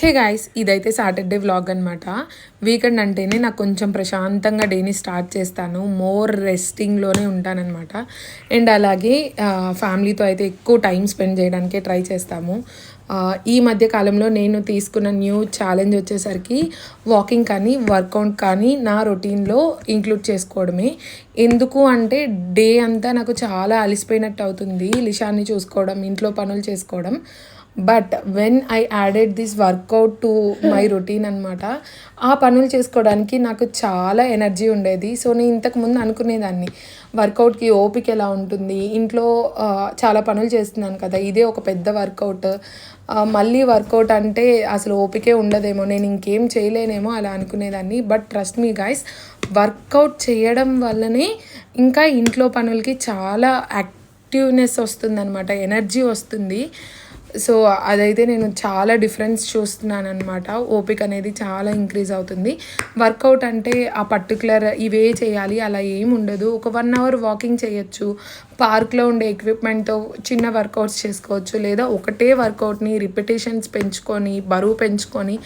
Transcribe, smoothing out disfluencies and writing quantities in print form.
Hey guys, ఇదైతే Saturday vlog అనమాట. Weekend అంటేనే నాకు కొంచెం ప్రశాంతంగా డేని స్టార్ట్ చేస్తాను. మోర్ రెస్టింగ్లోనే ఉంటానన్నమాట. అండ్ అలాగే ఫ్యామిలీతో అయితే ఎక్కువ టైం స్పెండ్ చేయడానికే ట్రై చేస్తాము. ఈ మధ్య కాలంలో నేను తీసుకున్న న్యూ ఛాలెంజ్ వచ్చేసరికి వాకింగ్ కానీ వర్కౌట్ కానీ నా రొటీన్లో ఇంక్లూడ్ చేసుకోవడమే. ఎందుకు అంటే డే అంతా నాకు చాలా అలసిపోయినట్టు అవుతుంది లిషాన్ని చూసుకోవడం, ఇంట్లో పనులు చేసుకోవడం. But when I added this workout to my routine అనమాట, ఆ పనులు చేసుకోవడానికి నాకు చాలా ఎనర్జీ ఉండేది. సో నేను ఇంతకుముందు అనుకునేదాన్ని వర్కౌట్కి ఓపిక ఎలా ఉంటుంది, ఇంట్లో చాలా పనులు చేస్తున్నాను కదా, ఇదే ఒక పెద్ద వర్కౌట్, మళ్ళీ వర్కౌట్ అంటే అసలు ఓపికే ఉండదేమో, నేను ఇంకేం చేయలేనేమో అలా అనుకునేదాన్ని. But trust me guys, workout చేయడం వల్లనే ఇంకా ఇంట్లో పనులకి చాలా యాక్టివ్నెస్ వస్తుందన్నమాట, ఎనర్జీ వస్తుంది. సో అదైతే నేను చాలా డిఫరెన్స్ చూస్తున్నాను అనమాట. ఓపిక అనేది చాలా ఇంక్రీజ్ అవుతుంది. వర్కౌట్ అంటే ఆ పర్టికులర్ ఇవే చేయాలి అలా ఏమి ఉండదు. ఒక 1 అవర్ వాకింగ్ చేయొచ్చు, పార్క్లో ఉండే ఎక్విప్మెంట్తో చిన్న వర్కౌట్స్ చేసుకోవచ్చు, లేదా ఒకటే వర్కౌట్ని రిపిటేషన్స్ పెంచుకొని బరువు పెంచుకొని